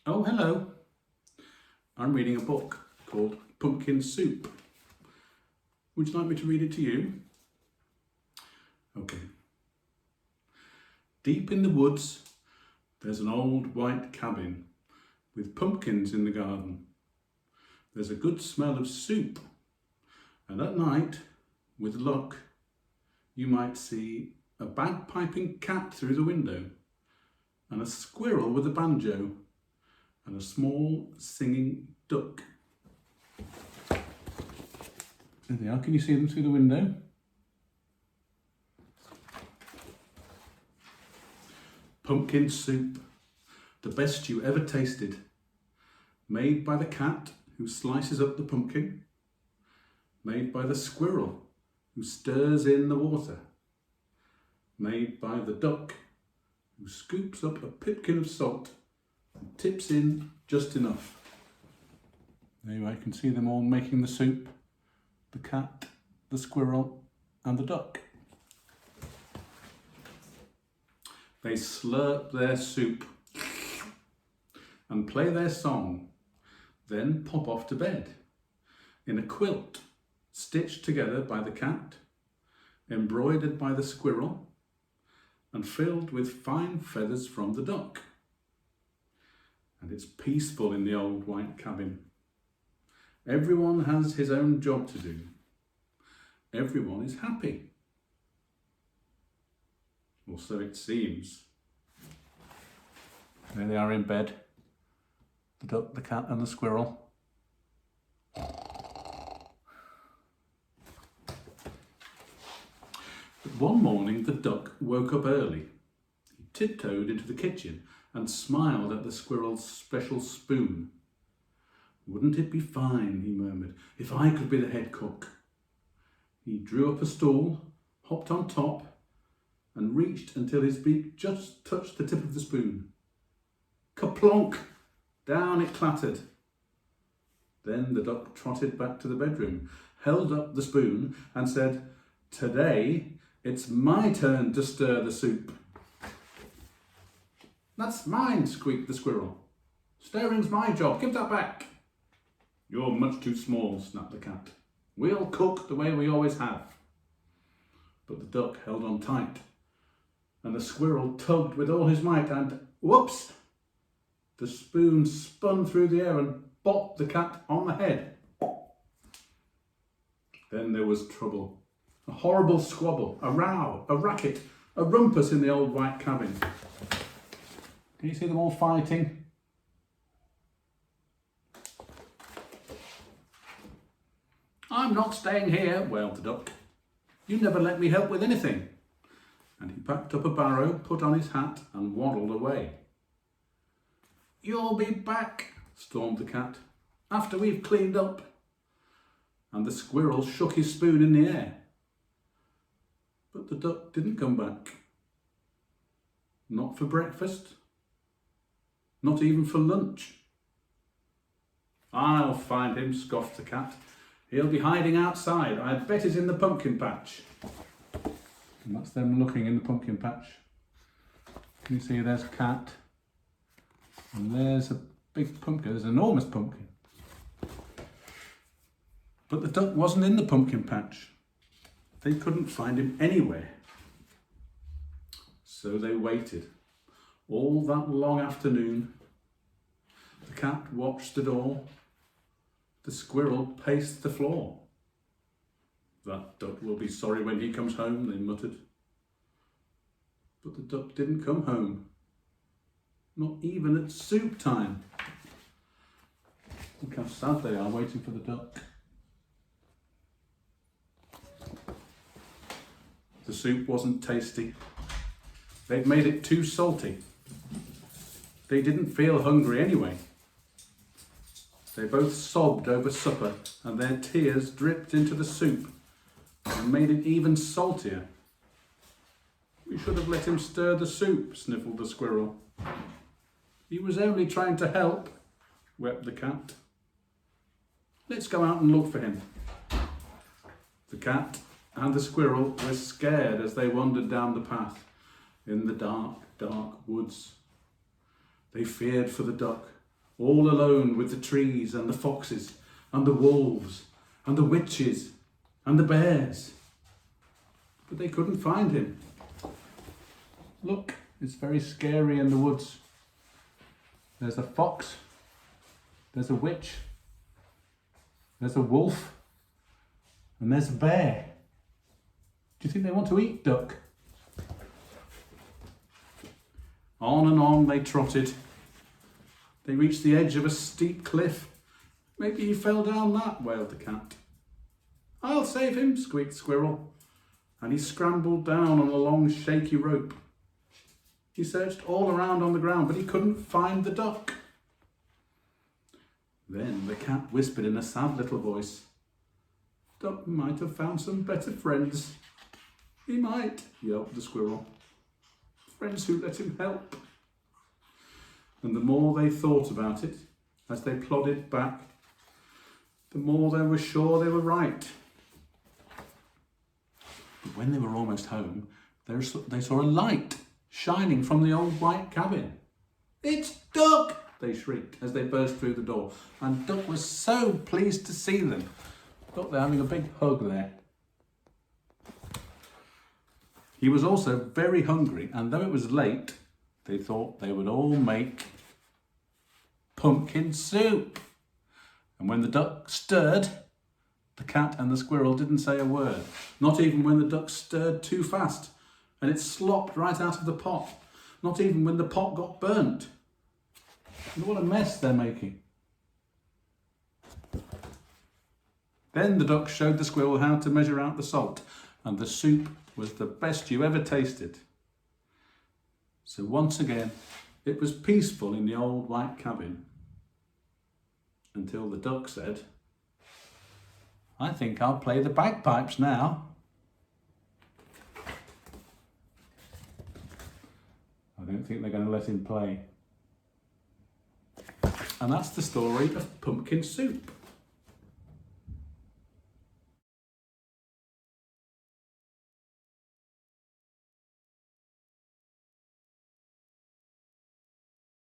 Oh, hello. I'm reading a book called Pumpkin Soup. Would you like me to read it to you? Okay. Deep in the woods, there's an old white cabin with pumpkins in the garden. There's a good smell of soup, and at night, with luck, you might see a bagpiping cat through the window, and a squirrel with a banjo, and a small singing duck. There they are. Can you see them through the window? Pumpkin soup, the best you ever tasted. Made by the cat who slices up the pumpkin. Made by the squirrel who stirs in the water. Made by the duck who scoops up a pipkin of salt and tips in just enough. There I can see them all making the soup. The cat, the squirrel and the duck. They slurp their soup and play their song, then pop off to bed in a quilt stitched together by the cat, embroidered by the squirrel and filled with fine feathers from the duck. And it's peaceful in the old white cabin. Everyone has his own job to do. Everyone is happy. Or so it seems. There they are in bed. The duck, the cat and the squirrel. But one morning the duck woke up early. He tiptoed into the kitchen and smiled at the squirrel's special spoon. "Wouldn't it be fine," he murmured, "if I could be the head cook?" He drew up a stool, hopped on top, and reached until his beak just touched the tip of the spoon. Kaplonk! Down it clattered. Then the duck trotted back to the bedroom, held up the spoon and said, "Today it's my turn to stir the soup." "That's mine," squeaked the squirrel. "Stirring's my job, give that back." "You're much too small," snapped the cat. "We'll cook the way we always have." But the duck held on tight, and the squirrel tugged with all his might, and whoops! The spoon spun through the air and bopped the cat on the head. Then there was trouble. A horrible squabble, a row, a racket, a rumpus in the old white cabin. Can you see them all fighting? "I'm not staying here," wailed the duck. "You never let me help with anything." And he packed up a barrow, put on his hat and waddled away. "You'll be back," stormed the cat, "after we've cleaned up." And the squirrel shook his spoon in the air. But the duck didn't come back. Not for breakfast. Not even for lunch. "I'll find him," scoffed the cat. "He'll be hiding outside. I bet he's in the pumpkin patch." And that's them looking in the pumpkin patch. Can you see there's a cat? And there's a big pumpkin, there's an enormous pumpkin. But the duck wasn't in the pumpkin patch. They couldn't find him anywhere. So they waited all that long afternoon. The cat watched the door. The squirrel paced the floor. "That duck will be sorry when he comes home," they muttered. But the duck didn't come home. Not even at soup time. Look how sad they are waiting for the duck. The soup wasn't tasty. They'd made it too salty. They didn't feel hungry anyway. They both sobbed over supper and their tears dripped into the soup and made it even saltier. "We should have let him stir the soup," sniffled the squirrel. "He was only trying to help," wept the cat. "Let's go out and look for him." The cat and the squirrel were scared as they wandered down the path in the dark, dark woods. They feared for the duck all alone with the trees and the foxes and the wolves and the witches and the bears. But they couldn't find him. Look, it's very scary in the woods. There's a fox, there's a witch, there's a wolf, and there's a bear. Do you think they want to eat Duck? On and on they trotted. They reached the edge of a steep cliff. Maybe he fell down that, wailed the cat. I'll save him, squeaked Squirrel, and he scrambled down on a long shaky rope. He searched all around on the ground, but he couldn't find the duck. Then the cat whispered in a sad little voice, Duck might have found some better friends. He might, yelped the squirrel. Friends who let him help. And the more they thought about it, as they plodded back, the more they were sure they were right. But when they were almost home, they saw a light shining from the old white cabin. It's Duck! They shrieked as they burst through the door, and Duck was so pleased to see them. Look, they're having a big hug there. He was also very hungry, and though it was late, they thought they would all make pumpkin soup. And when the duck stirred, the cat and the squirrel didn't say a word, not even when the duck stirred too fast and it slopped right out of the pot, not even when the pot got burnt. And what a mess they're making. Then the duck showed the squirrel how to measure out the salt, and the soup was the best you ever tasted. So once again, it was peaceful in the old white cabin, until the duck said, I think I'll play the bagpipes now. I don't think they're going to let him play. And that's the story of pumpkin soup.